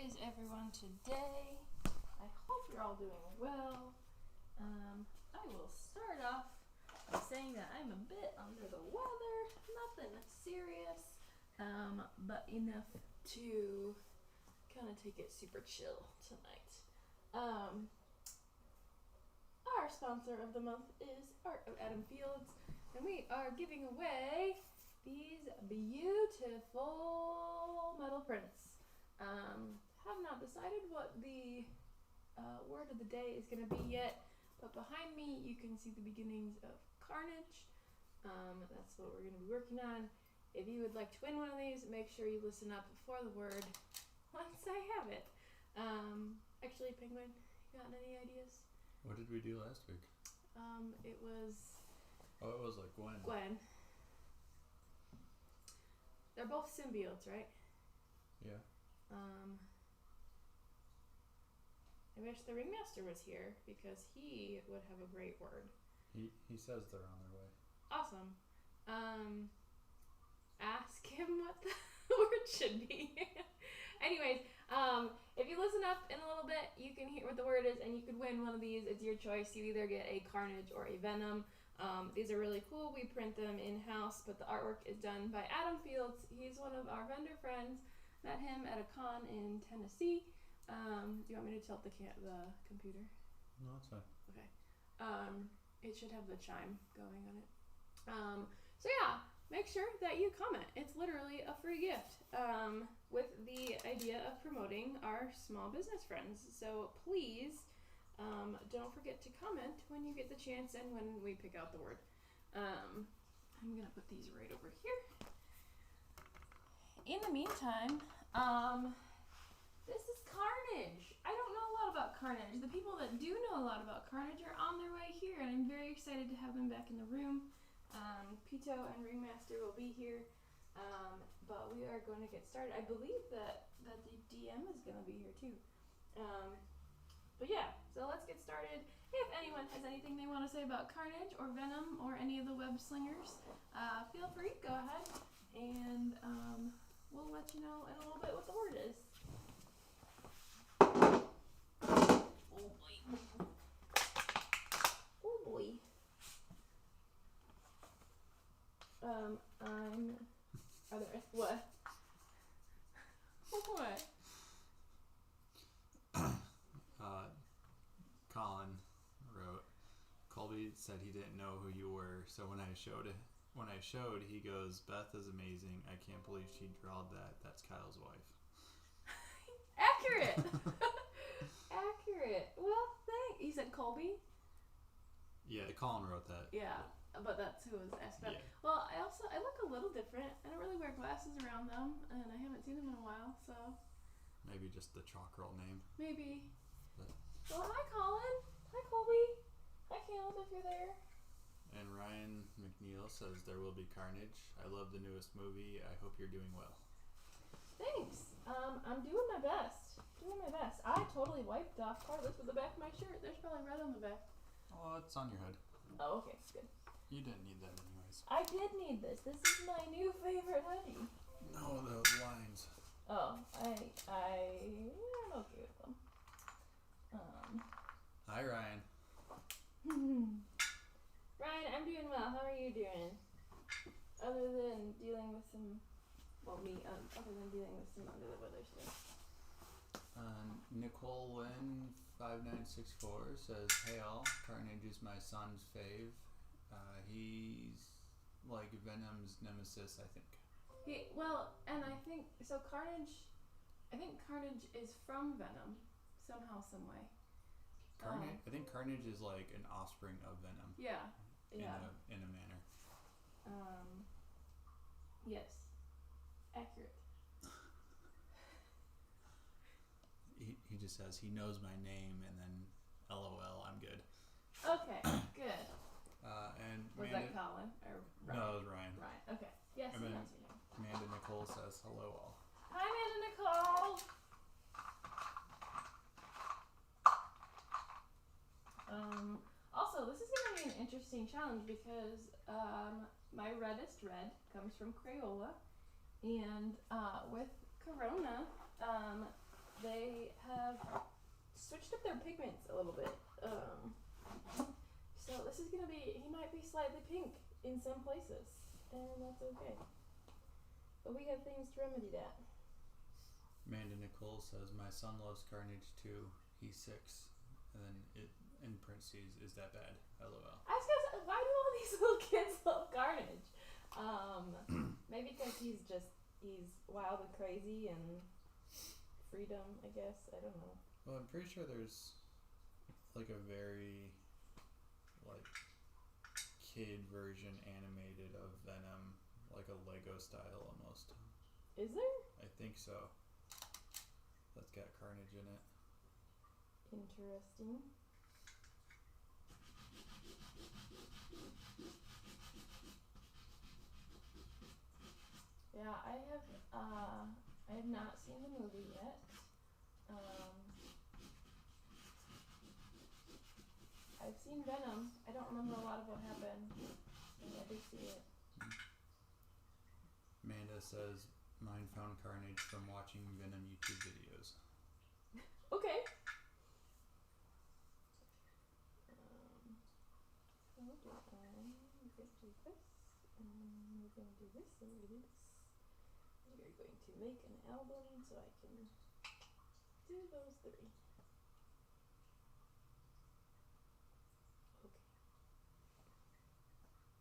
is everyone today? I hope you're all doing well. I will start off by saying that I'm a bit under the weather. Nothing serious, but enough to kind of take it super chill tonight. Our sponsor of the month is Art of Adam Fields, and we are giving away these beautiful metal prints. Have not decided what the word of the day is going to be yet, but behind me you can see the beginnings of Carnage. That's what we're going to be working on. If you would like to win one of these, make sure you listen up for the word once I have it. Actually, Penguin, you got any ideas? What did we do last week? It was... Oh, it was like Gwen. Gwen. They're both symbiotes, right? Yeah. I wish the ringmaster was here because he would have a great word. He says they're on their way. Awesome. Ask him what the word should be. Anyways, if you listen up in a little bit, you can hear what the word is and you could win one of these. It's your choice. You either get a Carnage or a Venom. These are really cool. We print them in-house, but the artwork is done by Adam Fields. He's one of our vendor friends. Met him at a con in Tennessee. Do you want me to tilt the computer? No, that's fine. Okay. It should have the chime going on it. So yeah, make sure that you comment. It's literally a free gift with the idea of promoting our small business friends. So please don't forget to comment when you get the chance and when we pick out the word. I'm going to put these right over here. In the meantime, this is Carnage. I don't know a lot about Carnage. The people that do know a lot about Carnage are on their way here, and I'm very excited to have them back in the room. Pito and Ringmaster will be here, but we are going to get started. I believe that the DM is going to be here too. But yeah, so let's get started. If anyone has anything they want to say about Carnage or Venom or any of the web slingers, feel free, go ahead, and we'll let you know in a little bit what the word is. Oh boy. Oh boy. What? What? Colin wrote, Colby said he didn't know who you were, so when I showed, he goes, Beth is amazing. I can't believe she drawed that. That's Kyle's wife. Accurate. Accurate. Well, he said Colby? Yeah, Colin wrote that. Yeah, but that's who was asked about. Yeah. Well, I look a little different. I don't really wear glasses around them, and I haven't seen them in a while, so... Maybe just the chalk roll name. Maybe. But. Well, hi, Colin. Hi, Colby. Hi, Caleb, if you're there. And Ryan McNeil says there will be Carnage. I love the newest movie. I hope you're doing well. Thanks. I'm doing my best. I totally wiped off part of this with the back of my shirt. There's probably red on the back. Oh, it's on your hood. Oh, okay. Good. You didn't need that anyways. I did need this. This is my new favorite hoodie. No, those lines. Oh, I'm okay with them. Hi, Ryan. Ryan, I'm doing well. How are you doing? Other than dealing with some, other than dealing with some under the weather stuff. Nicole Lynn 5964 says, "Hey all, Carnage is my son's fave. He's like Venom's nemesis, I think." And I think so. Carnage is from Venom somehow, some way. Carnage. I think Carnage is like an offspring of Venom. Yeah. Yeah. In a manner. Yes. Accurate. He just says he knows my name and then LOL, I'm good. Okay, good. And was that Colin or Ryan? No, it was Ryan. Ryan. Okay. Yes, he knows your name. Amanda Nicole says hello all. Hi, Amanda Nicole. Also, this is going to be an interesting challenge because my reddest red comes from Crayola, and with Corona, they have switched up their pigments a little bit. So this is gonna be, he might be slightly pink in some places, and that's okay. But we have things to remedy that. Amanda Nicole says, my son loves Carnage too. He's 6. And then it in parentheses, is that bad? LOL. I was gonna say, why do all these little kids love Carnage? Maybe because he's wild and crazy and freedom, I guess. I don't know. Well, I'm pretty sure there's like a very like kid version animated of Venom, like a Lego style almost. Is there? I think so. That's got Carnage in it. Interesting. Yeah, I have not seen the movie yet. I've seen Venom. I don't remember a lot of what happened. I did see it. Amanda says, mine found Carnage from watching Venom YouTube videos. Okay. So we're going to do this, and we're going to do this, and we're going to do this. We are going to make an album so I can do those 3. Okay.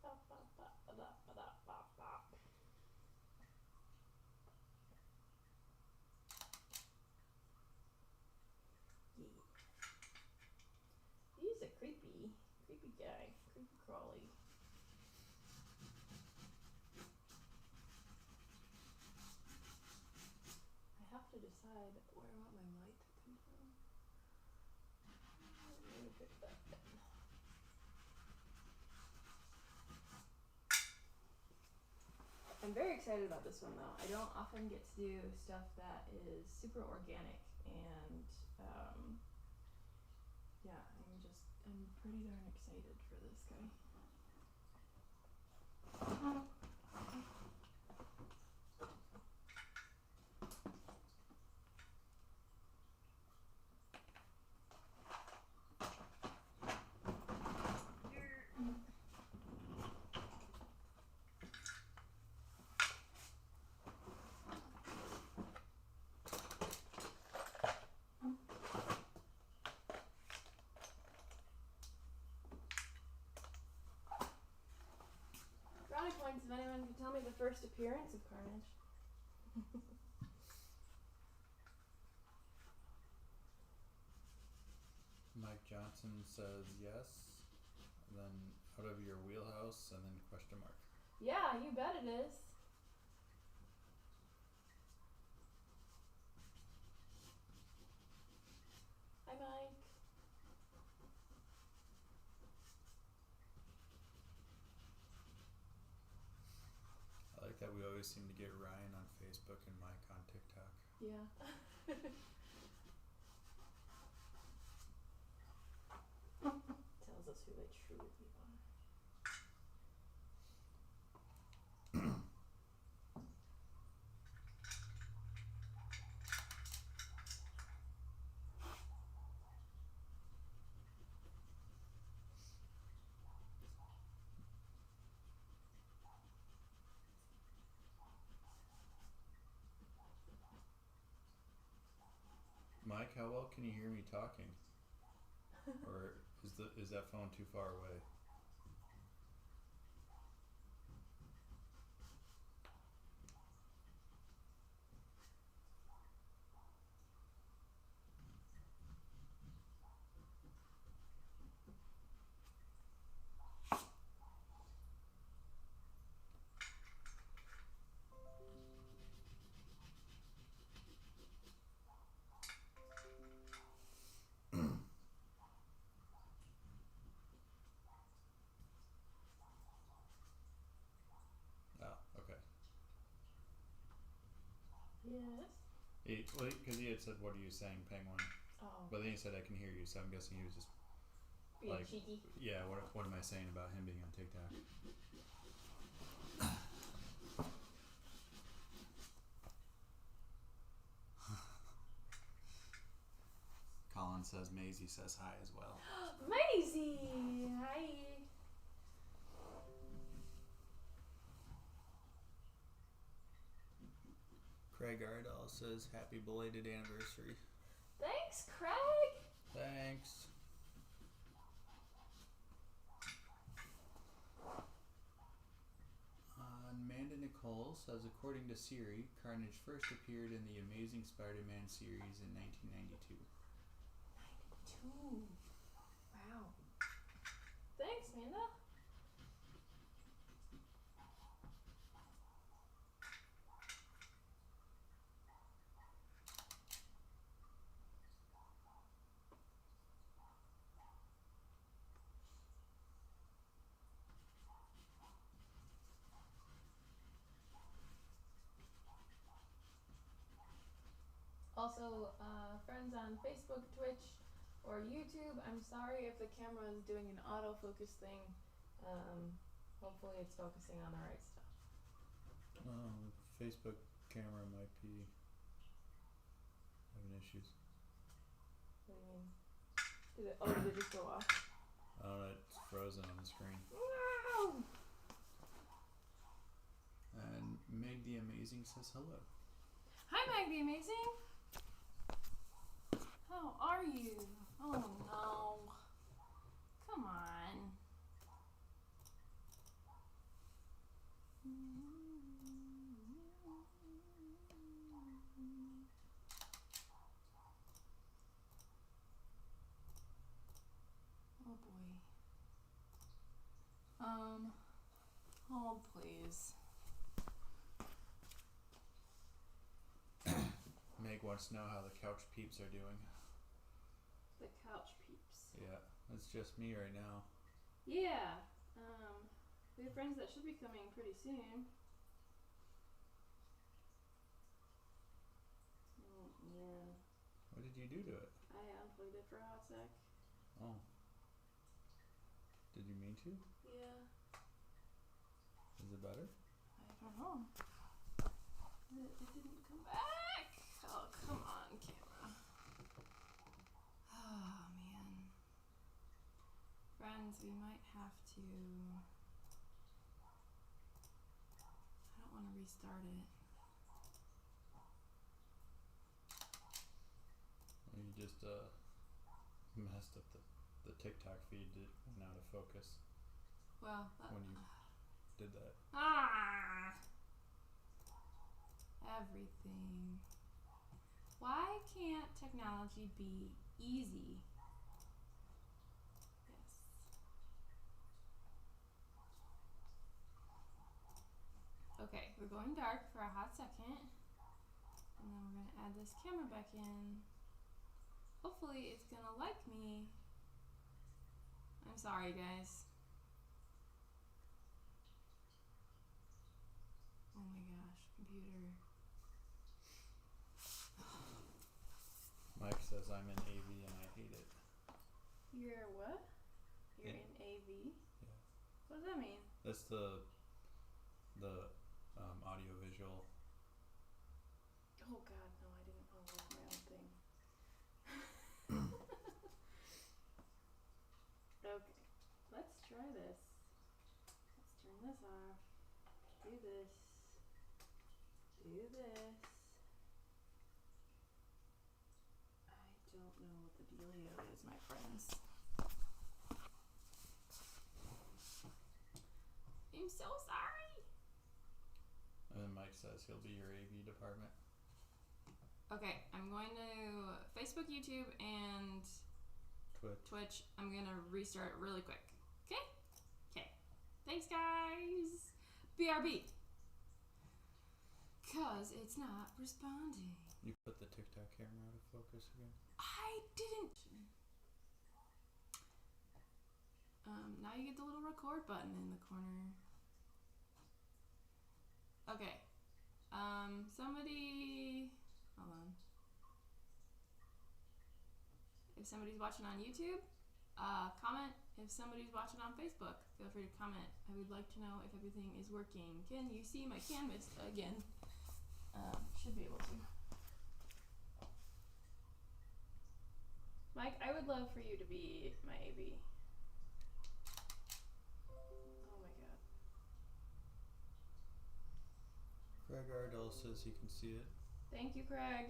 Bop, bop, bop, bop, bop, bop, bop. Yeah. He's a creepy guy. Creepy crawly. I have to decide where I want my light to come from. Let me pick that pen. I'm very excited about this one though. I don't often get to do stuff that is super organic, and yeah, I'm pretty darn excited for this guy. Brownie points if anyone can tell me the first appearance of Carnage. Mike Johnson says yes, and then out of your wheelhouse, and then question mark. Yeah, you bet it is. Hi, Mike. I like that we always seem to get Ryan on Facebook and Mike on TikTok. Yeah. Tells us who they truly are. Mike, how well can you hear me talking? Or is that phone too far away? Yes. Because he had said, "What are you saying, Penguin?" Oh. But then he said, "I can hear you," so I'm guessing he was just Being like, cheeky. yeah. What am I saying about him being on TikTok? John says Maisie says hi as well. Maisie! Hi! Craig Ardall says happy belated anniversary. Thanks, Craig! Thanks. Amanda Nicole says, according to Siri, Carnage first appeared in the Amazing Spider-Man series in 1992. 92. Wow. Thanks, Amanda. Also, friends on Facebook, Twitch, or YouTube, I'm sorry if the camera is doing an autofocus thing. Hopefully it's focusing on the right stuff. Facebook camera might be having issues. What do you mean? Did it just go off? I don't know, it's frozen on the screen. Wow! And Meg the Amazing says hello. Hi, Meg the Amazing! How are you? Oh no. Come on. Oh boy. Hold please. Meg wants to know how the couch peeps are doing. The couch peeps. Yeah, it's just me right now. Yeah. We have friends that should be coming pretty soon. Oh man. What did you do to it? I unplugged it for a hot sec. Oh. Did you mean to? Yeah. Is it better? I don't know. It didn't come back. Oh, come on, camera. Oh, man. Friends, we might have to... I don't want to restart it. Well, you just messed up the TikTok feed that went out of focus Well, when you did that. Everything. Why can't technology be easy? Yes. Okay, we're going dark for a hot second. And then we're gonna add this camera back in. Hopefully it's gonna like me. I'm sorry, guys. Oh my gosh, computer. Mike says I'm in AV and I hate it. You're what? You're in AV? Yeah. What does that mean? That's the audio visual. Oh god, no, I didn't know that was my own thing. Okay, let's try this. Let's turn this off. Do this. Do this. I don't know what the dealio is, my friends. I'm so sorry. And then Mike says he'll be your AV department. Okay, I'm going to Facebook, YouTube, and Twitch. I'm going to restart it really quick. Okay? Okay. Thanks, guys. BRB. Because it's not responding. You put the TikTok camera out of focus again? I didn't. Now you get the little record button in the corner. Okay. Somebody... Hold on. If somebody's watching on YouTube, comment. If somebody's watching on Facebook, feel free to comment. I would like to know if everything is working. Can you see my canvas again? Should be able to. Mike, would love for you to be my AV. Oh my god. Craig Ardell says he can see it. Thank you, Craig.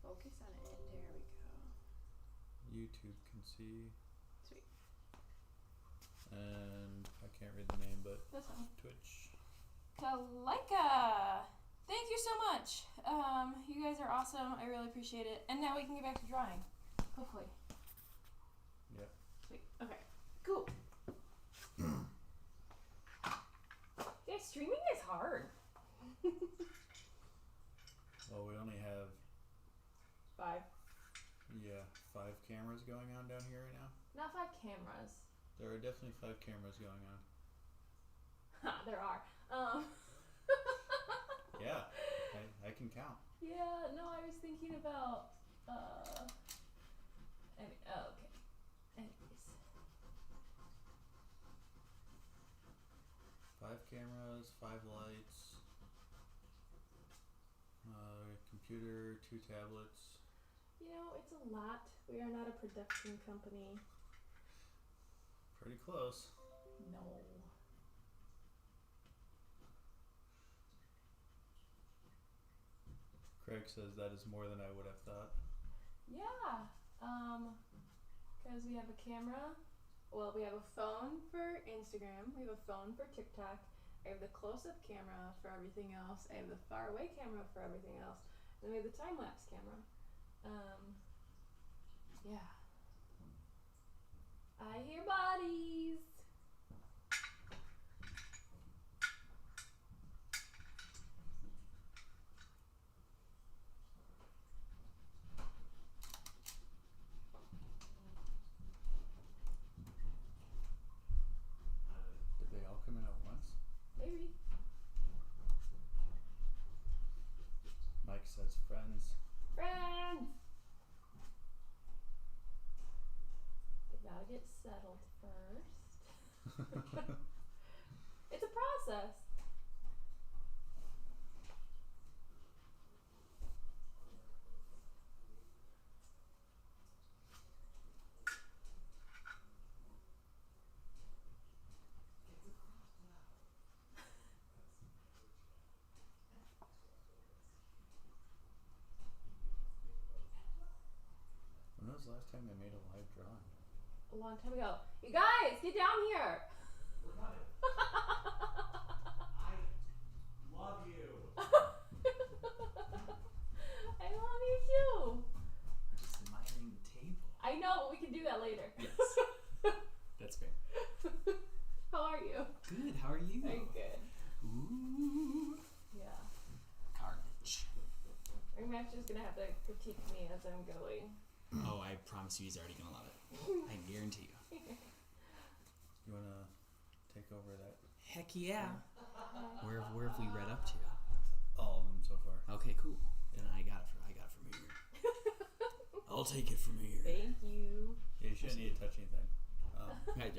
Focus on it. There we go. YouTube can see. Sweet. And I can't read the name, but That's fine. Twitch. Kalika! Thank you so much. You guys are awesome. I really appreciate it. And now we can get back to drawing. Hopefully. Yep. Sweet. Okay. Cool. Yeah, streaming is hard. Well, we only have 5. 5 cameras going on down here right now. Not 5 cameras. There are definitely 5 cameras going on. Ha, there are. Yeah, I can count. Yeah, no, I was thinking about, okay. Anyways. 5 cameras, 5 lights, computer, 2 tablets. You know, it's a lot. We are not a production company. Pretty close. No. Craig says that is more than I would have thought. Yeah. Because we have a camera. Well, we have a phone for Instagram. We have a phone for TikTok. I have the close-up camera for everything else. I have the far-away camera for everything else. Then we have the time-lapse camera. Yeah. I hear bodies. Did they all come in at once? Maybe. Mike says friends. Friends! They gotta get settled first. It's a process. When was the last time I made a live drawing? A long time ago. You guys, get down here! We're coming. I love you. I love you too. We're just admiring the table. I know, but we can do that later. Yes. That's fair. How are you? Good, how are you? Very good. Ooh. Yeah. Carnage. Ringmaster's gonna have to critique me as I'm going. Oh, I promise you he's already gonna love it. I guarantee you. You wanna take over that? Heck yeah. Where have we read up to? All of them so far. Okay, cool. Then I got it from here. I'll take it from here. Thank you. Yeah, you shouldn't need to touch anything.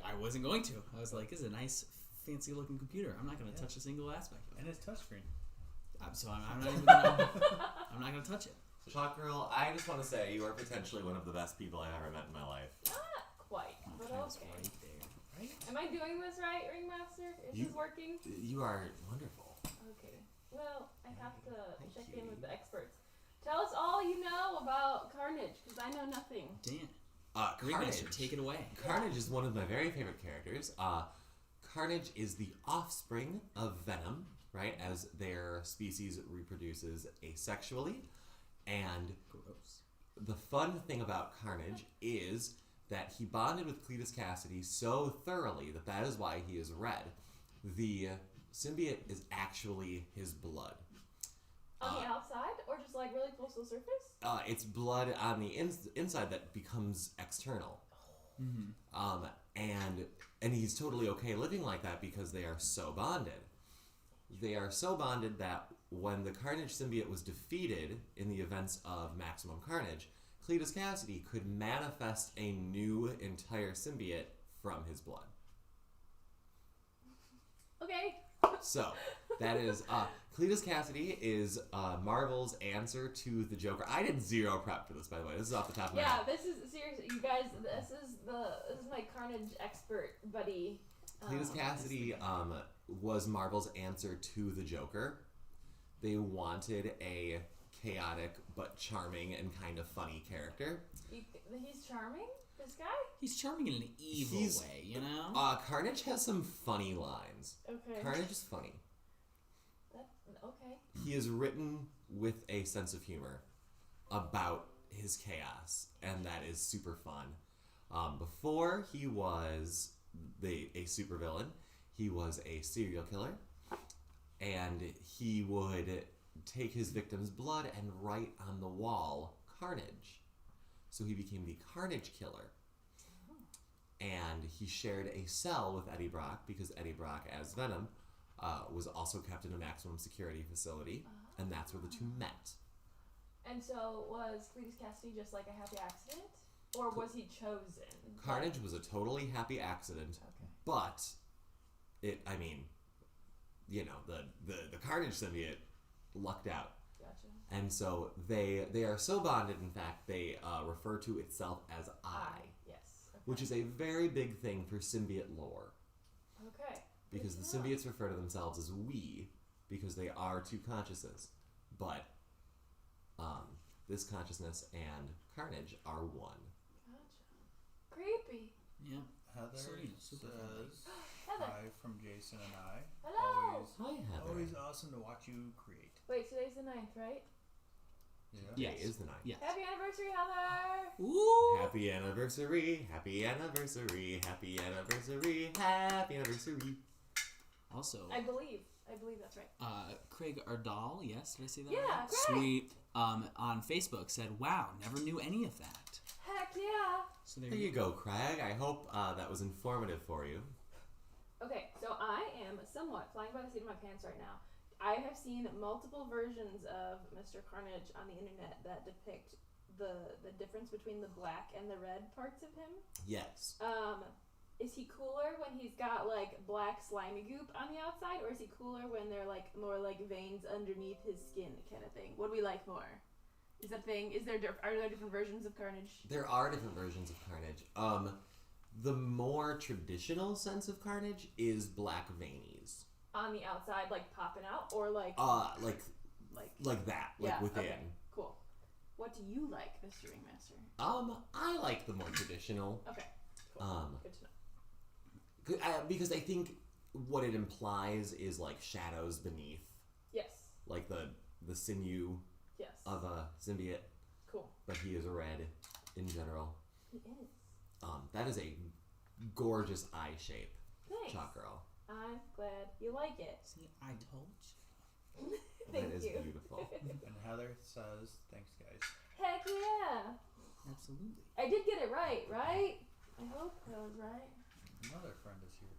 I wasn't going to. I was like, this is a nice, fancy looking computer. I'm not gonna touch a single aspect of it. And it's touchscreen. So I'm not even gonna, I'm not gonna touch it. Shot Girl, I just want to say you are potentially one of the best people I've ever met in my life. Not quite, but That was okay. right there. Right? Am I doing this right, Ringmaster? Is this working? You are wonderful. Okay. Well, I have to Thank check you. in with the experts. Tell us all you know about Carnage, because I know nothing. Dan. Carnage. Ringmaster, take it away. Carnage is one of my very favorite characters. Carnage is the offspring of Venom, right? As their species reproduces asexually. And Gross. the fun thing about Carnage is that he bonded with Cletus Cassidy so thoroughly that is why he is red. The symbiote is actually his blood. On the outside, or just like really close to the surface? It's blood on the inside that becomes external. Mm-hmm. And he's totally okay living like that because they are so bonded. They are so bonded that when the Carnage symbiote was defeated in the events of Maximum Carnage, Cletus Cassidy could manifest a new entire symbiote from his blood. Okay. So, that is, Cletus Cassidy is Marvel's answer to the Joker. I did zero prep for this, by the way. This is off the top of my head. Yeah, this is seriously, you guys. This is my Carnage expert buddy. Cletus Cassidy was Marvel's answer to the Joker. They wanted a chaotic but charming and kind of funny character. He's charming. This guy. He's charming in an evil way, you know. Carnage has some funny lines. Okay. Carnage is funny. Okay. He is written with a sense of humor about his chaos, and that is super fun. Before he was a supervillain, he was a serial killer, and he would take his victim's blood and write on the wall Carnage. So he became the Carnage Killer. And he shared a cell with Eddie Brock because Eddie Brock, as Venom, was also kept in a maximum security facility, and that's where the two met. And so was Cletus Cassidy just like a happy accident? Or was he chosen? Carnage was a totally happy accident, but the Carnage symbiote lucked out. Gotcha. And so they are so bonded, in fact, they refer to itself as I. Yes. Okay. Which is a very big thing for symbiote lore. Okay. Because the symbiotes refer to themselves as we, because they are two consciousnesses. But this consciousness and Carnage are one. Gotcha. Creepy. Yeah. Heather Super says, Heather. hi from Jason and I. Hello. Hi, Heather. Always awesome to watch you create. Wait, today's the 9th, right? Yeah. Yes. Today is the 9th. Yes. Happy anniversary, Heather! Ooh. Happy anniversary, happy anniversary, happy anniversary, happy anniversary. Also, I believe that's right. Craig Ardal, yes, did I say that? Yeah, right? Craig. Sweet. On Facebook said, "Wow, never knew any of that." Heck yeah! So There you go, Craig. I hope that was informative for you. Okay, so I am somewhat flying by the seat of my pants right now. I have seen multiple versions of Mr. Carnage on the internet that depict the difference between the black and the red parts of him. Yes. Is he cooler when he's got like black slimy goop on the outside, or is he cooler when they're like more like veins underneath his skin kind of thing? What do we like more? Is that thing? Are there different versions of Carnage? There are different versions of Carnage. The more traditional sense of Carnage is black veinies. On the outside, like popping out, or like like that, like yeah, within. Okay, cool. What do you like, Mr. Ringmaster? I like the more traditional. Okay, cool. Good to know. Because I think what it implies is like shadows beneath, Yes. like the sinew Yes. of a symbiote. Cool. But he is red in general. He is. That is a gorgeous eye shape, Thanks. Chalk Girl. I'm glad you like it. See, I told you. Thank That is you. beautiful. And Heather says, thanks, guys. Heck yeah! Absolutely. I did get it right? I hope I was right. Another friend is here.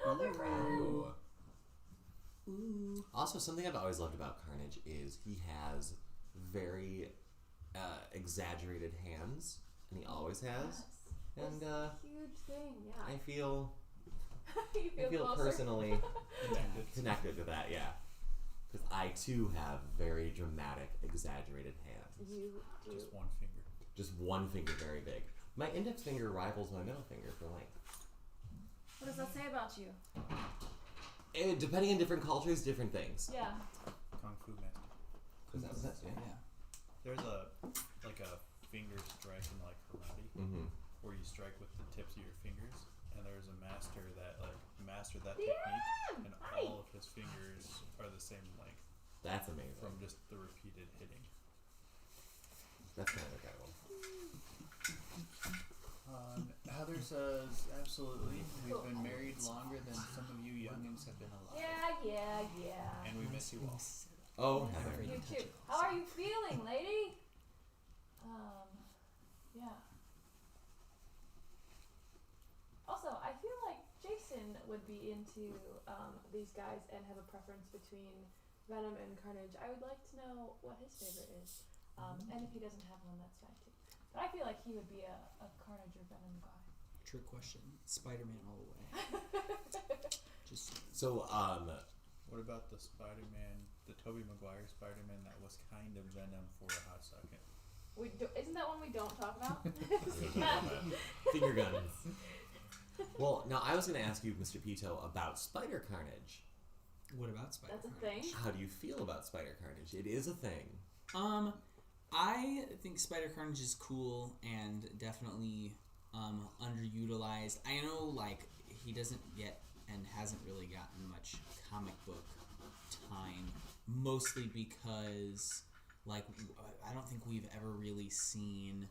Another friend. Ooh. Also, something I've always loved about Carnage is he has very exaggerated hands, and he always has. Yes. And That's a huge thing. Yeah. I feel you feel closer. personally connected to that, yeah. Because I too have very dramatic, exaggerated hands. You do. Just one finger. Just one finger very big. My index finger rivals my middle finger for length. What does that say about you? Depending on different cultures, different things. Yeah. Kung Fu Master. Is that what that's Yeah. There's a finger strike in like karate Mm-hmm. where you strike with the tips of your fingers, and there's a master that mastered that Yeah, technique, and right. all of his fingers are the same length That's amazing. from just the repeated hitting. That's kind of a good one. Heather says, absolutely. We've Cool. been married longer than some of you youngins have been alive. Yeah. And we miss you all. Oh, Heather. You too. How are you feeling, lady? Yeah. Also, I feel like Jason would be into these guys and have a preference between Venom and Carnage. I would like to know what his favorite is. And if he doesn't have one, that's fine too. But I feel like he would be a Carnage or Venom guy. Trick question. Spider-Man all the way. Just So, What about the Spider-Man, the Tobey Maguire Spider-Man that was kind of Venom for a hot second? Isn't that one we don't talk about? Finger guns. Well, now I was going to ask you, Mr. Pito, about Spider Carnage. What about Spider That's a Carnage? thing? How do you feel about Spider Carnage? It is a thing. I think Spider Carnage is cool and definitely underutilized. I know, like, he doesn't get and hasn't really gotten much comic book time, mostly because, like, I don't think we've ever really seen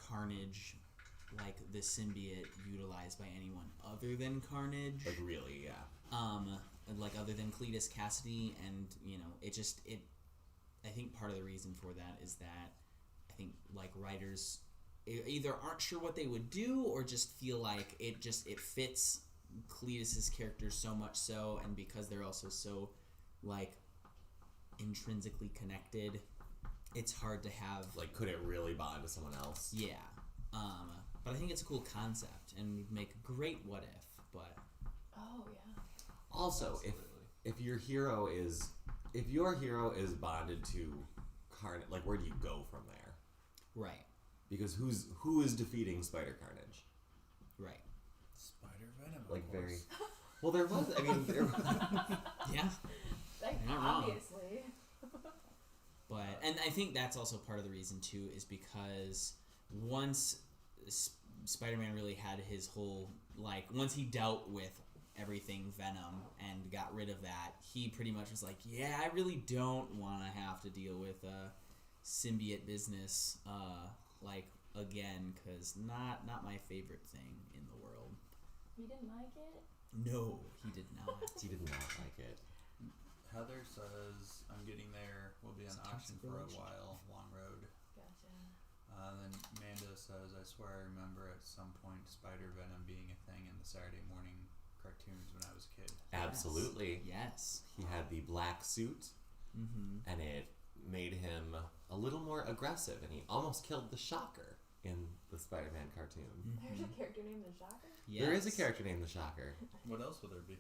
Carnage, like, the symbiote, utilized by anyone other than Carnage. Like, really, yeah. Like, other than Cletus Cassidy, and, you know, I think part of the reason for that is that I think, like, writers either aren't sure what they would do or just feel like it fits Cletus's character so much so, and because they're also so, like, intrinsically connected, it's hard to have... Like, could it really bond to someone else? Yeah. But I think it's a cool concept and would make a great what if, but... Oh, yeah. Also, Absolutely. if your hero is bonded to Carnage, like, where do you go from there? Right. Because who is defeating Spider Carnage? Right. Spider Venom. Like, of very... course. Well, there was... I mean, there... Yeah. Like, You're not wrong. obviously. But, and I think that's also part of the reason, too, is because once Spider-Man really had his whole, like, once he dealt with everything Venom and got rid of that, he pretty much was like, yeah, I really don't want to have to deal with symbiote business, like, again, because not my favorite thing in the world. You didn't like it? No, he did not. He did not like it. Heather says, I'm getting there. We'll be on It's a auction toxic for a relationship. while. Long road. Gotcha. Then Amanda says, I swear I remember at some point Spider Venom being a thing in the Saturday morning cartoons when I was a kid. Absolutely. Yes. He had the black suit, Mm-hmm. and it made him a little more aggressive, and he almost killed the Shocker in the Spider-Man cartoon. There's a character named the Shocker? Yes. There is a character named the Shocker. What else would there be?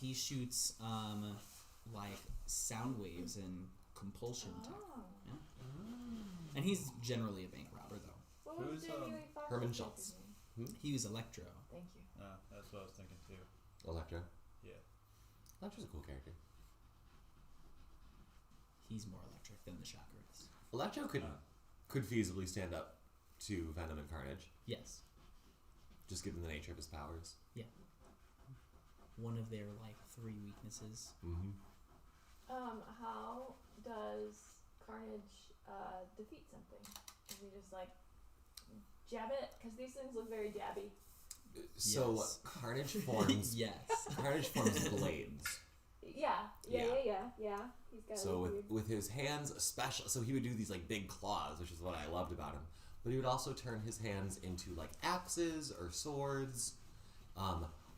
He shoots like sound waves and compulsion tech. Oh. And he's generally a bank robber, though. What was Who's, Jamie Lee Foxx's Herman character's Schultz. name? He was Electro. Thank you. That's what I was thinking too. Electro. Yeah. Electro's a cool character. He's more electric than the Shocker is. Electro could feasibly stand up to Venom and Carnage, Yes. just given the nature of his powers. One of their, like, 3 weaknesses. Mm-hmm. How does Carnage defeat something? Does he just, like, jab it? Because these things look very jabby. So Yes. Carnage forms. Yes. Carnage forms blades. Yeah. He's got So like weird... with his hands, so he would do these like big claws, which is what I loved about him. But he would also turn his hands into like axes or swords.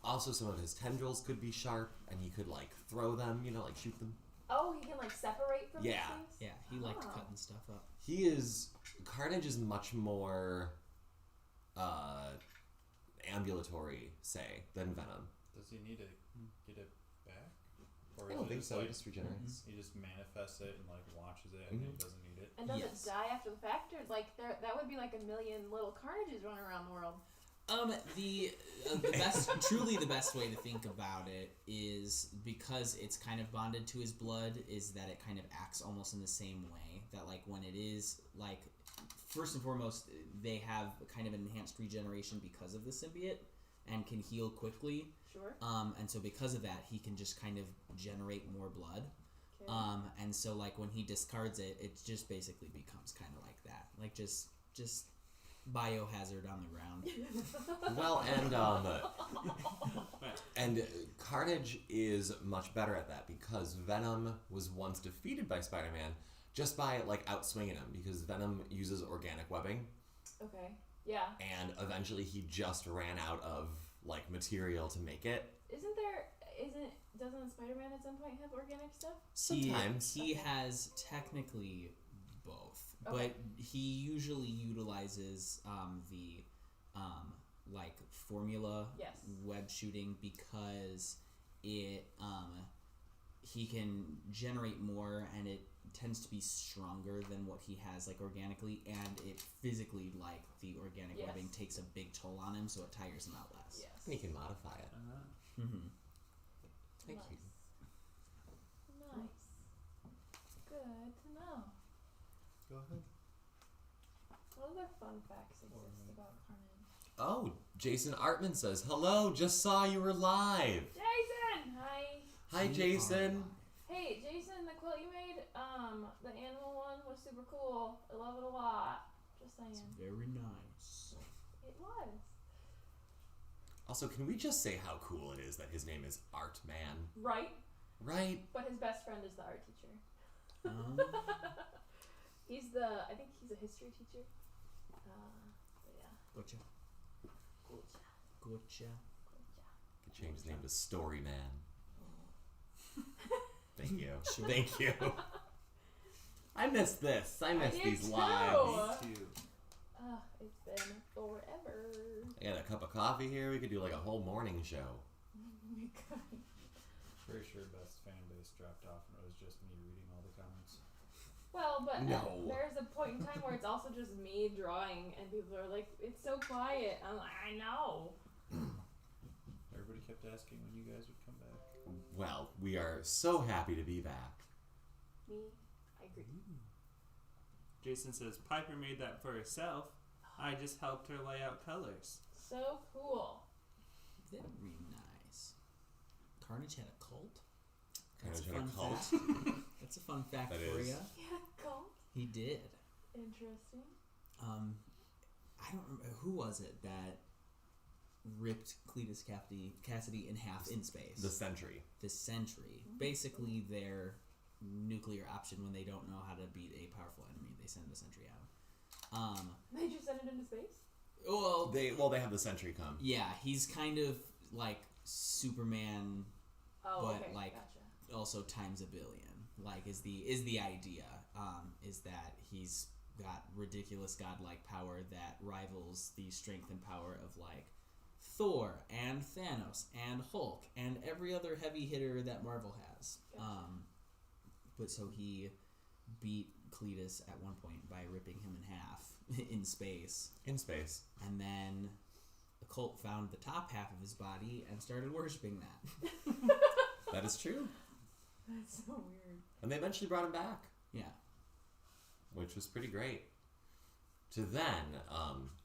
Also, some of his tendrils could be sharp, and he could like throw them, like shoot them. Oh, he can, like, separate from Yeah. these things? Yeah, he liked Oh. cutting stuff up. Carnage is much more ambulatory, say, than Venom. Does he need to get it back? Or I is don't it think just so. like He just regenerates. he just manifests it and like launches it and Mhm. he doesn't need it? And does Yes. it die after the fact? Or, like, that would be like a million little Carnages running around the world. The best, truly the best way to think about it is because it's kind of bonded to his blood, is that it kind of acts almost in the same way. That, like, when it is, like, first and foremost, they have kind of enhanced regeneration because of the symbiote and can heal quickly. Sure. And so because of that, he can just kind of generate more blood. Okay. And so, like, when he discards it, it just basically becomes kind of like that. Like, just biohazard on the ground. Well, and Carnage is much better at that because Venom was once defeated by Spider-Man just by like outswinging him, because Venom uses organic webbing, Okay. Yeah. and eventually he just ran out of like material to make it. Doesn't Spider-Man at some point have organic stuff? Sometimes. He has technically both, Okay. but he usually utilizes like formula Yes. web shooting because he can generate more, and it tends to be stronger than what he has like organically, and it physically, like the organic Yes. webbing, takes a big toll on him, so it tires him out less. Yes. And he can modify it. Mm-hmm. Thank you. Nice. Good to know. Go ahead. What other fun facts exist about Carnage? Oh, Jason Artman says, hello, just saw you were live. Jason! Hi. Hi, Jason. Hey, Jason, the quilt you made, the animal one was super cool. I love it a lot. Just saying. It's very nice. It was. Also, can we just say how cool it is that his name is Art Man? Right? Right? But his best friend is the art teacher. I think he's a history teacher. But yeah. Gotcha. Gotcha. Gotcha. Could change his name to Story Man. Thank you. Thank you. I miss this. I miss did these too. lives. Me too. It's been forever. I got a cup of coffee here. We could do like a whole morning show. We could. Pretty sure Beth's fan base dropped off and it was just me reading all the comments. Well, but No. there's a point in time where it's also just me drawing, and people are like, "It's so quiet." I'm like, "I know." Everybody kept asking when you guys would come back. Well, we are so happy to be back. I agree. Jason says Piper made that for herself. I just helped her lay out colors. So cool. Very nice. Carnage had a cult? Carnage That's a had a fun cult? fact. That's a fun fact That for is. you. Yeah, cool. He did. Interesting. I don't remember, who was it that ripped Cletus Cassidy in half in space? The Sentry. The Sentry. Basically their nuclear option when they don't know how to beat a powerful enemy. They send the Sentry out. They just sent it into space? Well, They have the Sentry come. yeah, he's kind of like Superman, Oh, but okay. like Gotcha. also times a billion. Like is the idea is that he's got ridiculous godlike power that rivals the strength and power of like Thor and Thanos and Hulk and every other heavy hitter that Marvel has. Gotcha. But so he beat Cletus at one point by ripping him in half in space. In space. And then the cult found the top half of his body and started worshipping that. That is true. That's so weird. And they eventually brought him back, Yeah. which was pretty great. To then,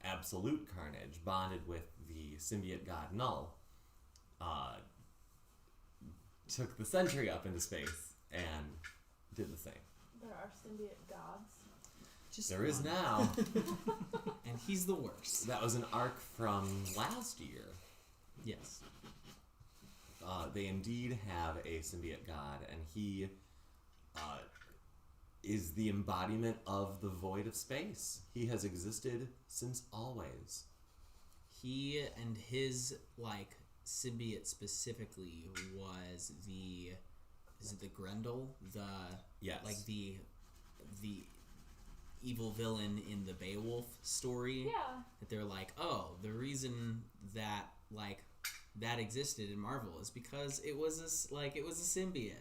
Absolute Carnage, bonded with the symbiote god Null, took the Sentry up into space and did the same. There are symbiote gods. Just There is one. now. And he's the worst. That was an arc from last year. Yes. They indeed have a symbiote god, and he is the embodiment of the void of space. He has existed since always. He and his like symbiote specifically was is it the Grendel? Yes. Like the evil villain in the Beowulf story. Yeah. That they're like, oh, the reason that like that existed in Marvel is because it was a symbiote.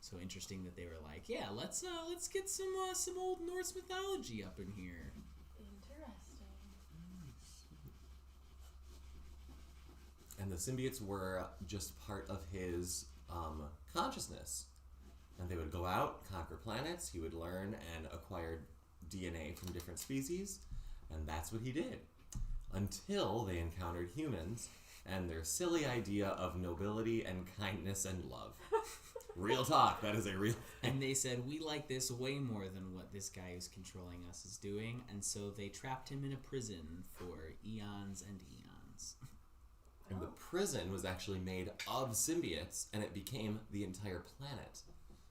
So interesting that they were like, yeah, let's get some old Norse mythology up in here. Interesting. And the symbiotes were just part of his consciousness. And they would go out, conquer planets, he would learn and acquire DNA from different species, and that's what he did. Until they encountered humans and their silly idea of nobility and kindness and love. Real talk, that is a real thing. And they said, we like this way more than what this guy who's controlling us is doing, and so they trapped him in a prison for eons and eons. And the prison was actually made of symbiotes, and it became the entire planet.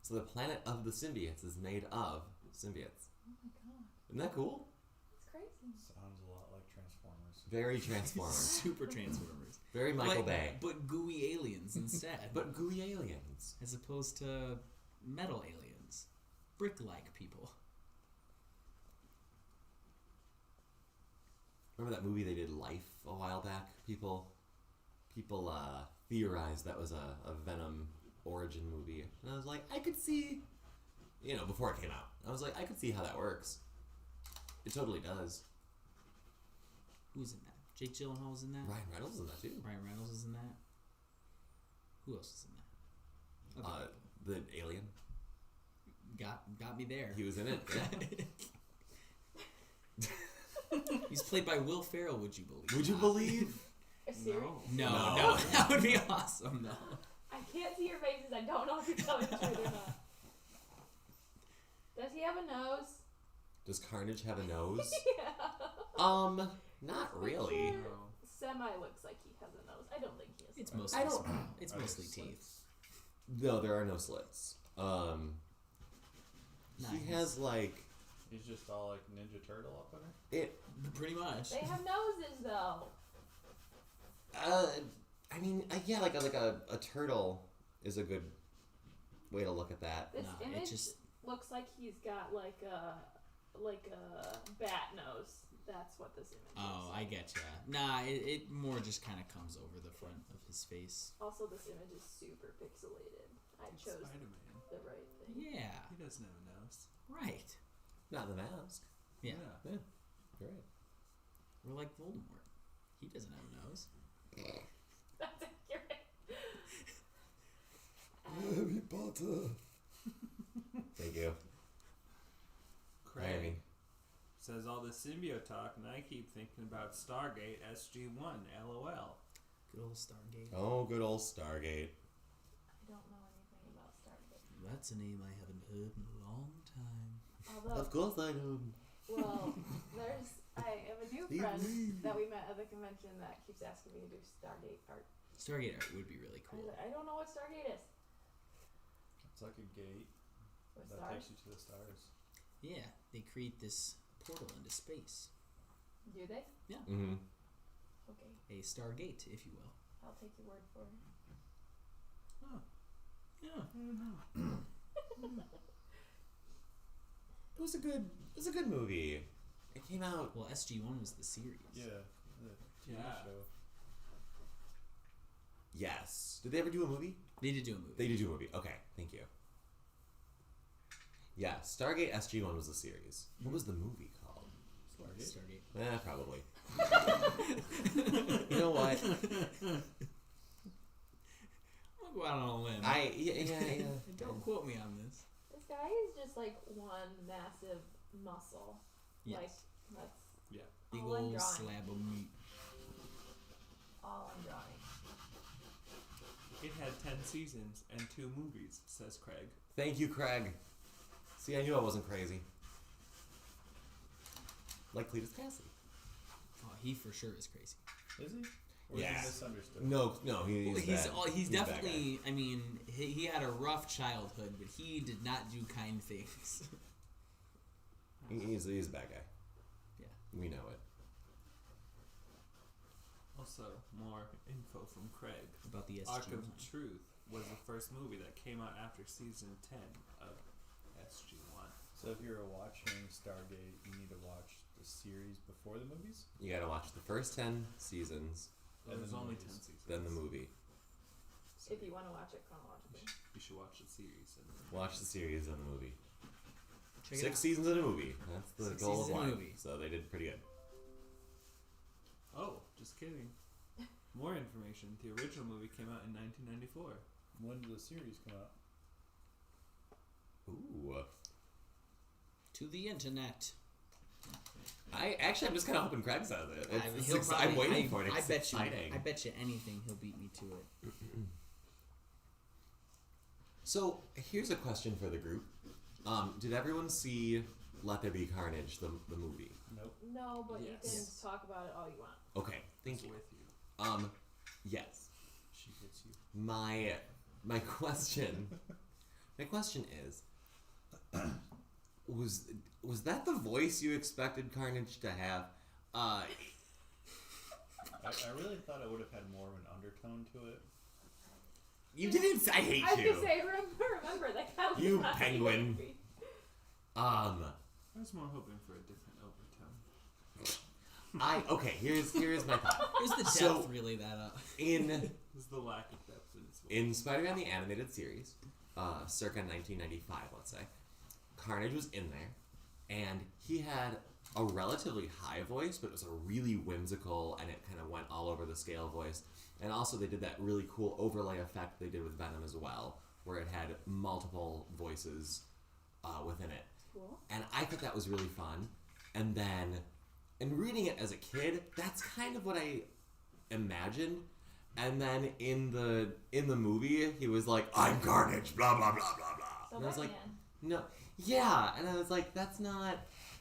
So the planet of the symbiotes is made of symbiotes. Oh my god. Isn't that cool? That's crazy. Sounds a lot like Transformers. Very Transformers. Super Transformers. Very Michael but, Bay. But gooey aliens instead. But gooey aliens. As opposed to metal aliens. Brick-like people. Remember that movie they did, Life, a while back? People theorized that was a Venom origin movie. And I was like, I could see, before it came out, I was like, I could see how that works. It totally does. Who's in that? Jake Gyllenhaal was in that? Ryan Reynolds is in that too. Ryan Reynolds is in that. Who else is in that? Okay. The alien. Got me there. He was in it. Yeah. He's played by Will Ferrell, would you believe? Would you believe? A series? No. That would be awesome, though. I can't see your faces. I don't know if you're telling the truth or not. Does he have a nose? Does Carnage have a nose? Yeah. Not really. No. Semi looks like he has a nose. I don't think he has. It's a nose. mostly it's mostly teeth. No, there are no slits. Nice. He has like He's just all like Ninja Turtle up in it. it. Pretty much. They have noses though. I mean, yeah, like a turtle is a good way to look at that. This No, it image just- looks like he's got like a bat nose. That's what this image Oh, is. I get ya. Nah, it more just kind of comes over the front of his face. Also, this image is super pixelated. I It's chose Spider-Man. the right thing. Yeah, He doesn't have a nose. right. Not the mask. Yeah. You're right. We're like Voldemort. He doesn't have a nose. That's accurate. Harry Potter. Thank you. Craig Amy. says all this symbiote talk, and I keep thinking about Stargate SG-1. LOL. Good old Stargate. Oh, good old Stargate. I don't know anything about Stargate. That's a name I haven't heard in a long time. Although, Of course I do. well, I have a new Leave friend me. that we met at the convention that keeps asking me to do Stargate art. Stargate art would be really I was cool. like, I don't know what Stargate is. It's like a gate With that stars? takes you to the stars. Yeah, they create this portal into space. Do they? Mm-hmm. Okay, A Stargate, if you will. I'll take your word for it. Yeah. It was a good movie. It came out. Well, SG-1 was the series. Yeah, the TV Yeah. show. Yes. Did they ever do a movie? They did do a movie. They did do a movie. Okay, thank you. Yeah, Stargate SG-1 was the series. What was the movie called? Stargate. Probably. You know what? I'll go out on a limb. Yeah. Don't quote me on this. This guy is just like one massive muscle. Yes. Like, that's Big all I'm old drawing. slab of meat. All I'm drawing. It had 10 seasons and 2 movies, says Craig. Thank you, Craig. See, I knew I wasn't crazy. Like Cletus Cassidy. Oh, he for sure is crazy. Is he? Or Yeah. is he misunderstood? No, he's bad. He's He's a bad guy. definitely. I mean, he had a rough childhood, but he did not do kind things. He's a bad guy. Yeah. We know it. Also, more info from Craig. About the Arc SG-1. of Truth was the first movie that came out after season 10 of SG-1. So if you're watching Stargate, you need to watch the series before the movies? You gotta watch the first 10 seasons, There And was the only movies. 10 seasons. then the movie. So If you want to watch it chronologically. you should watch the series. And then Watch the series and the movie. Check it 6 out. seasons in a movie. That's the 6 goal of seasons in a one. movie. So they did pretty good. Oh, just kidding. More information. The original movie came out in 1994. When did the series come out? Ooh. To the internet. I'm just kind of hoping Craig says it. He'll I'm probably- waiting for it. I It's bet you. exciting. I bet you anything he'll beat me to it. So here's a question for the group. Did everyone see Let There Be Carnage, the movie? Nope. No, but you can Yes. talk about it all you want. Okay, thank It's you. with you. Yes. She hits you. My question is, was that the voice you expected Carnage to have? I really thought it would have had more of an undertone to it. You didn't. I hate I was you. gonna say, remember that guy was You not penguin. angry. I was more hoping for a different overtone. Okay. Here's my thought. Here's the depth So- really that up. In Is the lack of depth in his voice. In Spider-Man the Animated Series, circa 1995, let's say, Carnage was in there, and he had a relatively high voice, but it was a really whimsical, and it kind of went all over the scale voice. And also they did that really cool overlay effect they did with Venom as well, where it had multiple voices within it. Cool. And I thought that was really fun. And then, in reading it as a kid, that's kind of what I imagined. And then in the movie, he was like, "I'm Carnage," blah blah blah blah blah. So And I was like, Batman. "No, yeah." And I was like, "That's not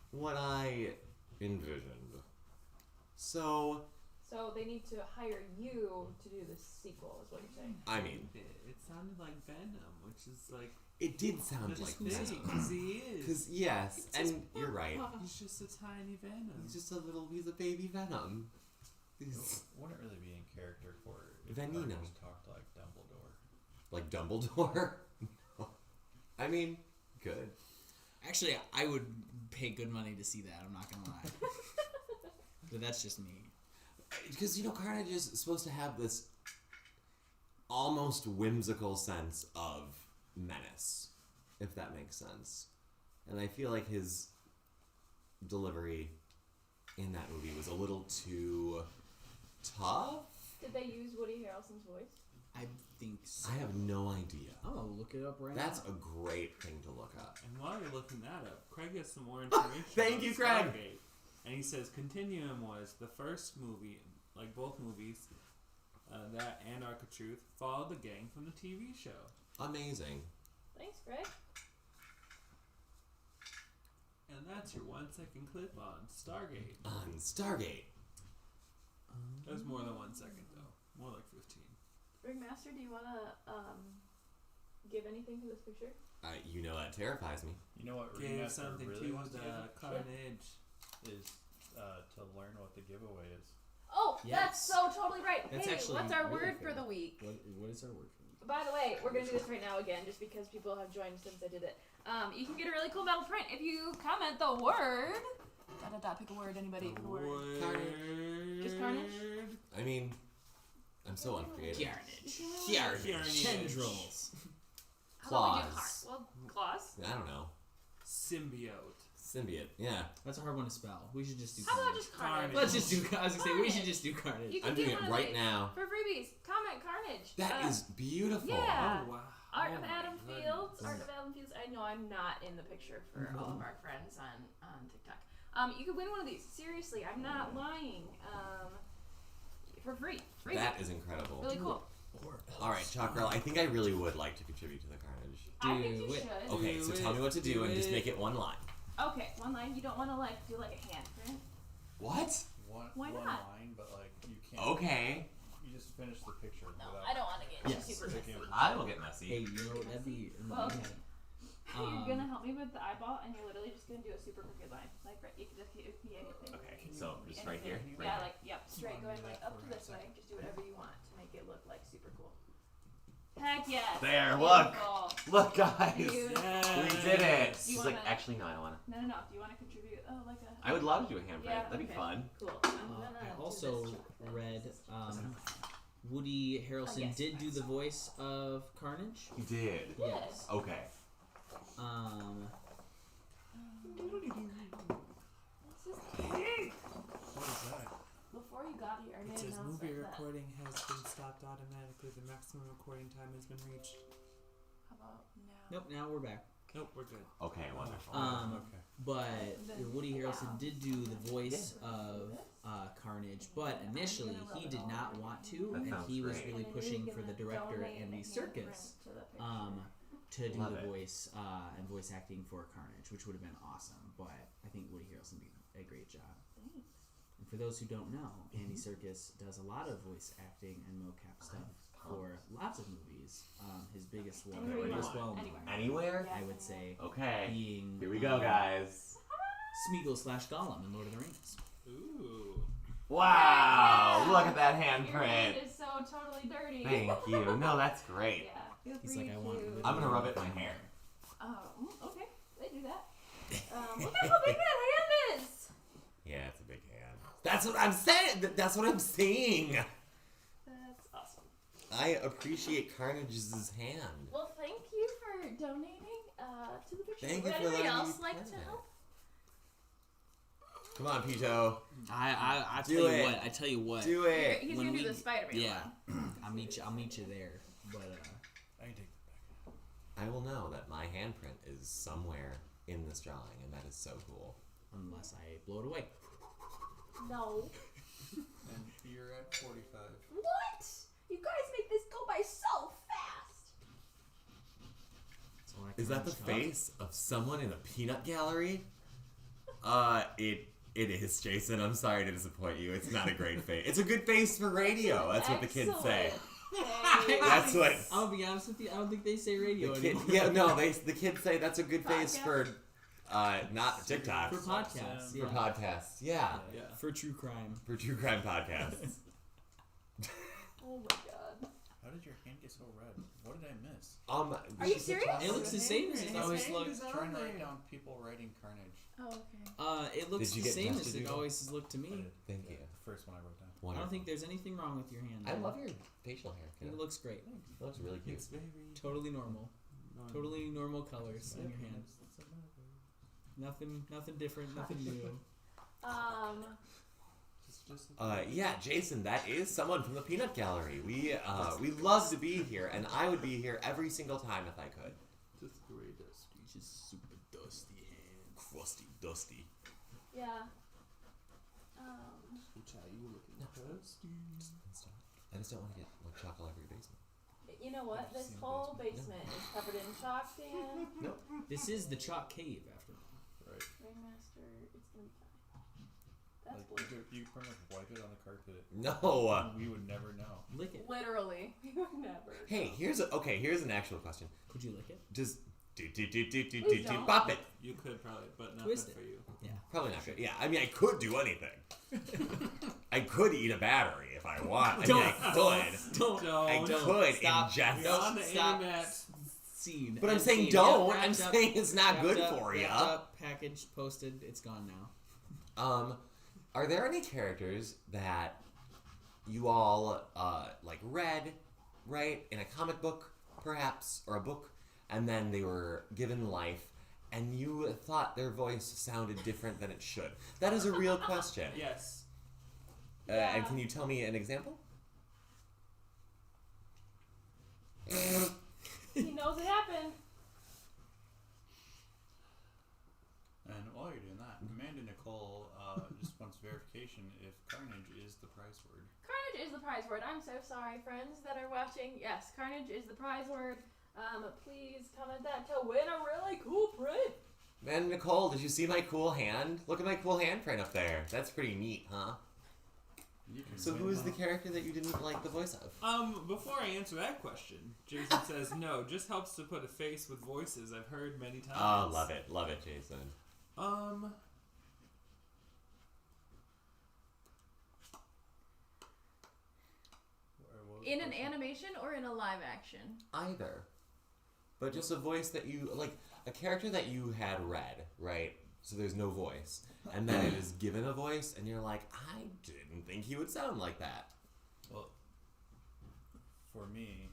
what I envisioned." So, So they need to hire you to do the sequel, is what you're saying. I mean, It sounded like Venom, which is like it did sound this like thing, Venom. because he is. Because yes, and you're right. He's just a tiny Venom. He's a baby Venom. He's Wouldn't really be in character for if Veneno. Carnage talked like Dumbledore. like Dumbledore. I mean, good. Actually, I would pay good money to see that. I'm not gonna lie. But that's just me. Because, Carnage is supposed to have this almost whimsical sense of menace, if that makes sense. And I feel like his delivery in that movie was a little too tough. Did they use Woody Harrelson's voice? I think so. I have no idea. I'm gonna look it up right That's now. a great thing to look up. And while you're looking that up, Craig has some more information. Thank on you, Craig. Stargate. And he says Continuum was the first movie, like both movies, that and Arc of Truth, followed the gang from the TV show. Amazing. Thanks, Greg. And that's your 1 second clip on Stargate. On Stargate. That was more than 1 second though, more like 15. Ringmaster, do you want to give anything to this picture? That terrifies me. You know what Gave Remaster something really to wants to the give Carnage. is to learn what the giveaway is. Oh, Yes. that's so totally right. That's hey, actually what's our really word for fair. the week? What is our word for it? By the way, we're going to do this right now again, just because people have joined since I did it. You can get a really cool metal print if you comment the word. Pick a word. Anybody pick a word. Carnage. Just Carnage? I mean, I'm so uncreative. Carnage. Tendrils. How about we do Claws. Well, claws. I don't know. Symbiote. Symbiote. Yeah. That's a hard one to spell. We should just do How about Carnage. just Carnage? Let's just do. I was gonna say we should Carnage. just do Carnage. You can I'm do doing one it of right these. now. For freebies, comment Carnage. That is beautiful. Yeah. Oh wow. Art Oh of my Adam goodness. Fields. Art of Adam Fields. I know I'm not in the picture for all of our friends on TikTok. You could win one of these. Seriously, I'm not lying. For free. Free. That is incredible. Really cool. All right, Chalk Girl, I think I really would like to contribute to the Carnage. I think you Do it. should. Okay, so tell me what to do and just make it one line. Okay, one line. You don't want to do like a handprint. What? Why One not? line, but you can't. Okay. You just finish the picture. No, without I don't want to get Yes. super messy. I will get messy. Hey, that'd be. Well, amazing. You're gonna help me with the eyeball, and you're literally just gonna do a super crooked line, like right. You can just it could be anything. Okay, It so can be just right here? anything. Right Yeah, here. like yep, straight Come on, going do like that up for to a this way. second. Just do whatever you want to make it look like super cool. Heck yes. There, look. Beautiful. Look, guys. Beautiful. We did it. You She's wanna- like, actually, no, I don't want to. No. Do you want to contribute? Oh, like a. I would love to do a handprint. Yeah, That'd be okay. fun. Cool. I also read Woody Harrelson yes, did do the voice of Carnage. You did. Yes. Okay. What is that? Before you got here, I It made says an movie announcement that. recording has been stopped automatically. The maximum recording time has been reached. How about now? Nope. Now we're back. Nope, we're good. Okay, wonderful. Okay. But Then- Woody Harrelson did do the voice of Carnage, but initially he did not want to, That and sounds he was great. really pushing for the director Andy Serkis to do Love the it. voice and voice acting for Carnage, which would have been awesome. But I think Woody Harrelson did a great job. Thanks. And for those who don't know, Andy Serkis does a lot of voice acting and mocap stuff for lots of movies. His biggest one, Anywhere you most want. well Anywhere. Anywhere? I would say, Okay. being Here we go, guys. Smeagol / Gollum in Lord of the Rings. Ooh. Wow. Yeah. Look at that Your hand handprint. is so totally dirty. Thank you. No, that's great. Yeah. Feel He's free like, I want to. I'm gonna rub it in my hair. Okay. They do that. Look at how big that hand is. Yeah, it's a big hand. That's what I'm saying. That's what I'm saying. That's awesome. I appreciate Carnage's hand. Well, thank you for donating to the picture. Thank Would you for anybody letting me else be like part to of it. help? Come on, Pito. I Do tell you it. what. I tell you what. Do it. He's When gonna do we- the Spider-Man Yeah, one. I'll meet you there. But I can take that back. I will know that my handprint is somewhere in this drawing, and that is so cool. unless I blow it away. No. And you're at 45. What? You guys make this go by so fast. So Is that the face of someone in a peanut gallery? It is, Jason. I'm sorry to disappoint you. It's not a great face. It's a good face for radio. That's what the kids say. Excellent. That's what. I'll be honest with you. I don't think they say radio The kid, anymore. yeah, no, the kids say that's a good face Podcast? for, not TikTok, For podcasts. for Yeah. podcasts. Yeah, Yeah. For true crime. for true crime podcasts. Oh my god. How did your hand get so red? What did I miss? Are you serious? It looks the same as it His always hand looked. is on Trying to write there. down people writing Carnage. Oh, okay. It looks Did you the get same Jess as to it do that? always has looked to I me. did. Thank you. The first one I wrote down. I Wonderful. don't think there's anything wrong with your hand. I love your facial hair. It Kid. looks great. It looks really cute. It's very Totally normal. non- Totally normal colors in your hand. Nothing different. Nothing new. Just Yeah, Jason, that is someone from the Peanut Gallery. We love to be here, and I would be here every single time if I could. just gray dusty. Just super dusty hand. Crusty, dusty. Yeah. Which are you looking dusty? Stop. I just don't want to get like chalk all over your basement. You know what? This whole basement is covered in chalk, Dan. This is the chalk cave, after all. Right. Raymaster, it's gonna be fine. That's Like blue. you pretty much wipe it on the carpet. No. We would never know. Lick it. Literally. We would never. Hey, here's an actual question. Could you lick it? Just Please don't. bop it. You could probably, but not Twist good for you. Yeah. Probably not good. Yeah, I mean, I could do anything. I could eat a battery if I want. I mean, I could. I could Stop. ingest. You're on the Stop. internet. Scene. But I'm End saying scene. don't. Yep, I'm wrapped up, saying it's not wrapped good up, for wrapped you. up, packaged, posted. It's gone now. Are there any characters that you all like read, right, in a comic book, perhaps, or a book, and then they were given life, and you thought their voice sounded different than it should? That is a real question. Yes. And can you tell me an example? He knows it happened. And while you're doing that, Amanda Nicole just wants verification if Carnage is the prize word. Carnage is the prize word. I'm so sorry, friends that are watching. Yes, Carnage is the prize word. Please comment that to win a really cool print. Man, Nicole, did you see my cool hand? Look at my cool handprint up there. That's pretty neat, huh? You can So win who is the one. character that you didn't like the voice of? Before I answer that question, Jason says no. Just helps to put a face with voices I've heard many times. Oh, love it, Jason. In an animation or in a live action? Either. But just a voice that you, like, a character that you had read, right? So there's no voice. And then it is given a voice, and you're like, I didn't think he would sound like that. Well, for me,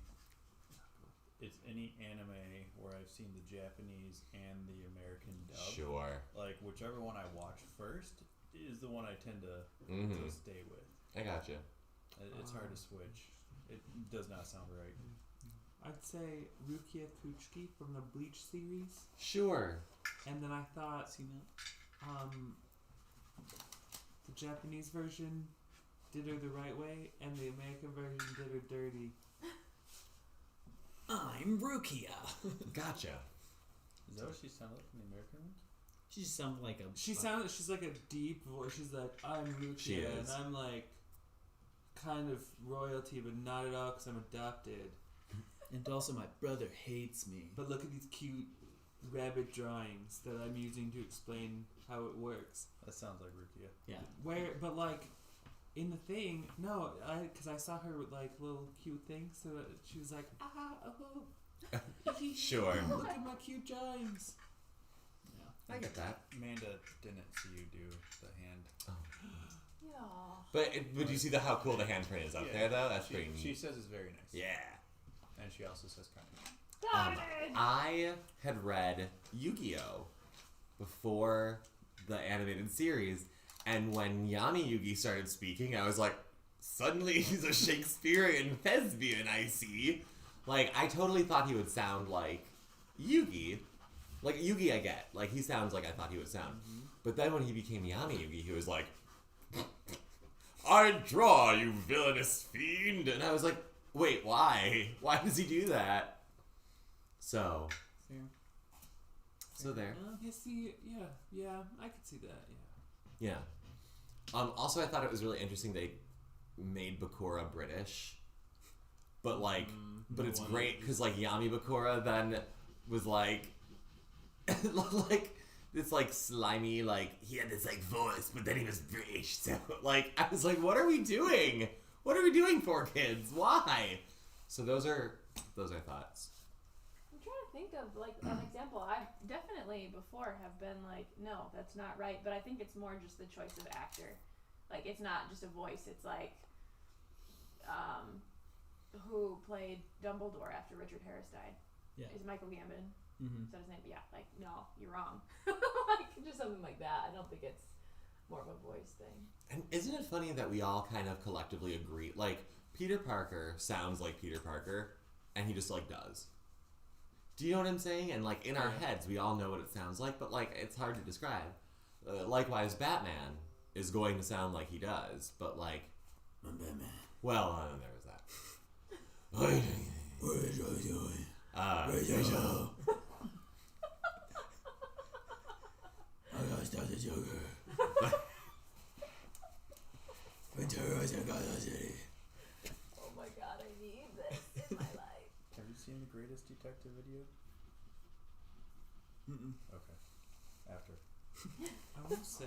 it's any anime where I've seen the Japanese and the American dub. Sure. Like, whichever one I watch first is the one I tend to stay with. I gotcha. It's hard to switch. It does not sound right. I'd say Rukia Kuchiki from the Bleach series, Sure. and then I thought, the Japanese version did her the right way, and the American version did her dirty. I'm Rukia. Gotcha. Is that what she sounded like in the American one? She just sounds like a. She's like a deep voice. She's like, I'm Rukia, She is. and I'm like kind of royalty, but not at all because I'm adopted. And also, my brother hates me. But look at these cute rabbit drawings that I'm using to explain how it works. That sounds like Rukia. Yeah. But like, in the thing, no, because I saw her with like little cute things, so that she was like, Sure. look at my cute drawings. I get that. Amanda didn't see you do the hand. Oh. Yeah. But you see how cool the handprint is up there, though? That's pretty neat. She says it's very nice. Yeah. And she also says Carnage. I had read Yu-Gi-Oh! Before the animated series, and when Yami Yugi started speaking, I was like, suddenly he's a Shakespearean thespian, I see. Like, I totally thought he would sound like Yugi. Like, Yugi I get. Like, he sounds like I thought he would sound. Mm-hmm. But then when he became Yami Yugi, he was like, I draw, you villainous fiend! And I was like, wait, why? Why does he do that? So... Fair. So there. Yeah, I could see that. Yeah. Yeah. Also, I thought it was really interesting they made Bakura British, but like, but it's great because like Yami Bakura then was like, like this like slimy like he had this like voice, but then he was British. So like I was like, what are we doing? What are we doing for kids? Why? So those are thoughts. I'm trying to think of like an example. I definitely before have been like, no, that's not right. But I think it's more just the choice of actor. Like it's not just a voice. It's like, who played Dumbledore after Richard Harris died? Yeah. Is Michael Gambon? Mm-hmm. Is that his name? Yeah. Like no, you're wrong. Like just something like that. I don't think it's more of a voice thing. And isn't it funny that we all kind of collectively agree? Like Peter Parker sounds like Peter Parker, and he just like does. Do you know what I'm saying? And like in our heads, we all know what it sounds like, but like it's hard to describe. Likewise, Batman is going to sound like he does, but like, Batman. Well, there was that. What are you doing? I gotta start the Joker. When terrorizing Gotham City. Oh my god, I need this in my life. Have you seen the Greatest Detective video? Mm-mm. Okay. After. I will say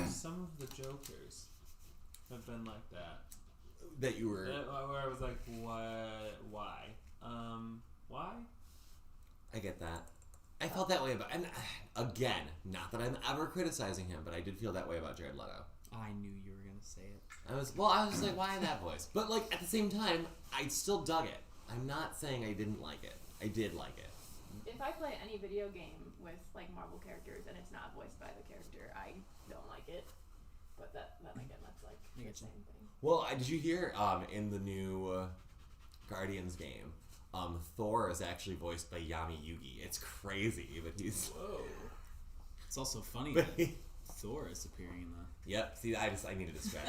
some of the Jokers have been like that. That you were. Where I was like, why? Why? I get that. I felt that way about, and again, not that I'm ever criticizing him, but I did feel that way about Jared Leto. I knew you were gonna say it. I was like, why that voice? But like at the same time, I still dug it. I'm not saying I didn't like it. I did like it. If I play any video game with like Marvel characters and it's not voiced by the character, I don't like it. But then again, that's like the same thing. Well, did you hear in the new Guardians game, Thor is actually voiced by Yami Yugi. It's crazy, but he's whoa. It's also funny but that Thor is appearing in the. Yep. See, I needed to stretch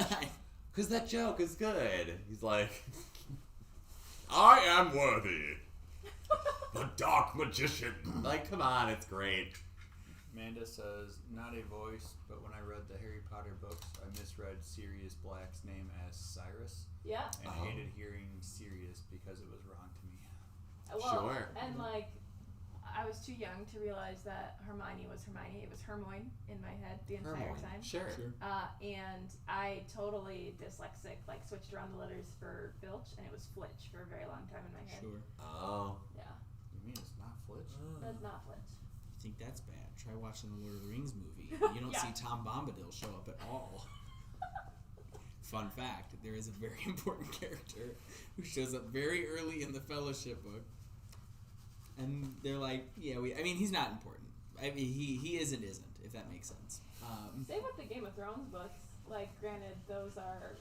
because that joke is good. He's like, I am worthy. The dark magician. Like, come on, it's great. Amanda says, not a voice, but when I read the Harry Potter books, I misread Sirius Black's name as Cyrus. Yeah. And hated hearing Sirius because it was wrong to me. Well, Sure. and like, I was too young to realize that Hermione was Hermione. It was Hermione in my head the entire time. Sure. And I totally dyslexic, like switched around the letters for Filch, and it was Flitch for a very long time in my head. Sure. Oh. Yeah. You mean it's not Flitch? That's not Flitch. You think that's bad? Try watching the Lord of the Rings movie. You don't Yeah. see Tom Bombadil show up at all. Fun fact, there is a very important character who shows up very early in the Fellowship book. And they're like, yeah, I mean, he's not important. I mean, he isn't, if that makes sense. Same with the Game of Thrones books. Like, granted, those are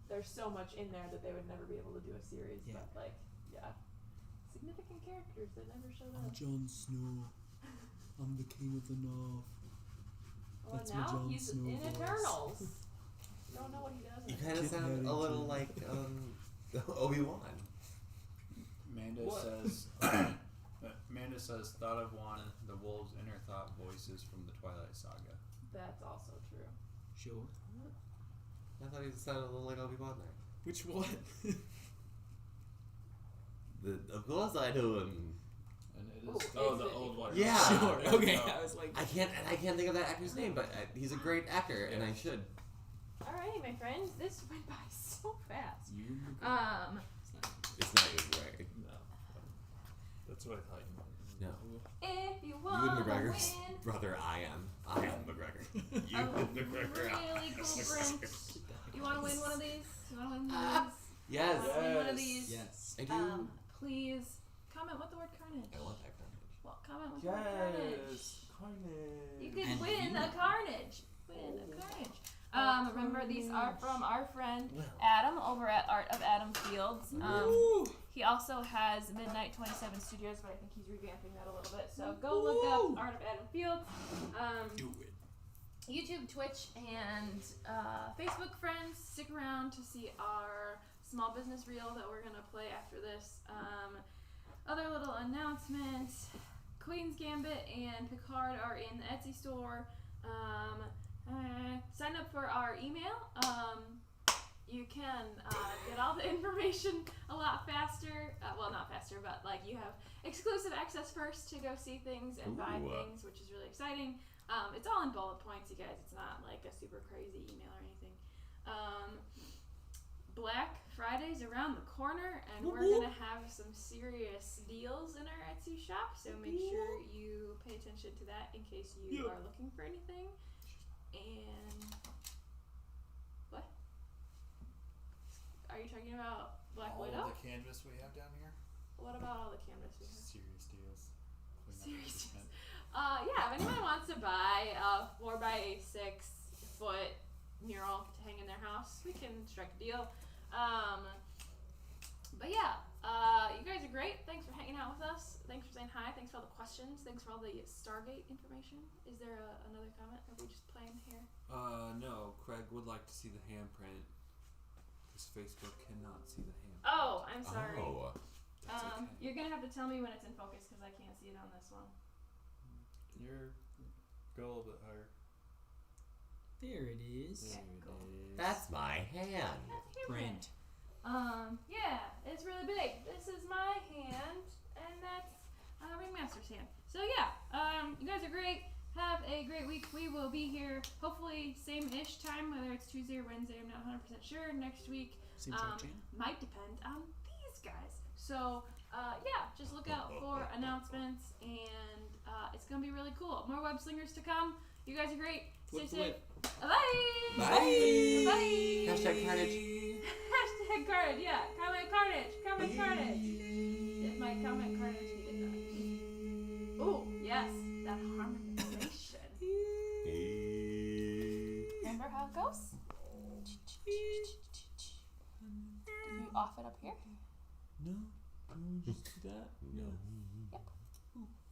there's so much in there that they would never be able to do a series. Yeah. But, like, yeah. Significant characters that never showed I'm up. Jon Snow. I'm the king of the North. Well, That's my now Jon he's Snow in voice. Eternals. You don't know what he does. You in kind of Kit sound a little like Obi-Wan. Amanda says, thought of one, the wolves' inner thought voices from the Twilight Saga. That's also true. Sure. I thought he sounded a little like Obi-Wan there. Which one? Of course I do. And it Ooh, is is the it? old one. Yeah. Sure. Okay. I was like, I can't think of that actor's name, but he's a great actor, and I should. Alrighty, my friends. This went by so fast. you. Um, It's not- It's not his way. No. That's what I thought you meant. No. If you You want and to McGregor's win brother, I am McGregor. You a and McGregor. really cool print. You want to win one of these? You want to win one of these? Yes. You wanna win one of these? Yes. I do. Please comment with the word Carnage. I want that Carnage. Well, comment with the word Carnage. Yes, Carnage. You could And win you- a Carnage. Win a Carnage. Remember, these are from our friend Well. Adam over at Art of Adam Fields. Woo! He also has Midnight 27 Studios, but I think he's revamping that a little bit. So go look up Art of Adam Fields. Do it. YouTube, Twitch, and Facebook friends. Stick around to see our small business reel that we're gonna play after this. Other little announcements: Queen's Gambit and Picard are in the Etsy store. Sign up for our email. You can get all the information a lot faster. Well, not faster, but like you have exclusive access first to go see things and buy Ooh. things, which is really exciting. It's all in bullet points, you guys. It's not like a super crazy email or anything. Black Friday's around the corner, and we're gonna have some serious deals in our Etsy shop. So make sure you pay attention to that in case you are looking for anything. And what? Are you talking about Black all Widow? the canvas we have down here. What about all the canvas we have? Serious deals. Serious 29%. Yeah, if anyone wants to buy a 4x6 foot mural to hang in their house, we can strike a deal. But yeah, you guys are great. Thanks for hanging out with us. Thanks for saying hi. Thanks for all the questions. Thanks for all the Stargate information. Is there another comment? Are we just playing here? No. Craig would like to see the handprint because Facebook cannot see the handprint. Oh, I'm sorry. Oh. That's okay. You're gonna have to tell me when it's in focus because I can't see it on this one. Go a little bit higher. There it is. Okay, cool. That's my hand. That's your Print. Yeah, it's really big. This is my hand, and that's Ringmaster's hand. So yeah, you guys are great. Have a great week. We will be here hopefully same-ish time, whether it's Tuesday or Wednesday. I'm not 100% sure. Next week Seems like Jan. might depend on these guys. So yeah, just look out for announcements, and it's gonna be really cool. More web slingers to come. You guys are great. Stay Whip, safe. whip. Bye. Bye. Bye. Hashtag Carnage. Hashtag Carnage, yeah. Comment Carnage. Comment Carnage. It might comment Carnage needed that. Ooh, yes. That harmonization. Remember how it goes? Did you off it up here? No. Can we just do that? No. Yep.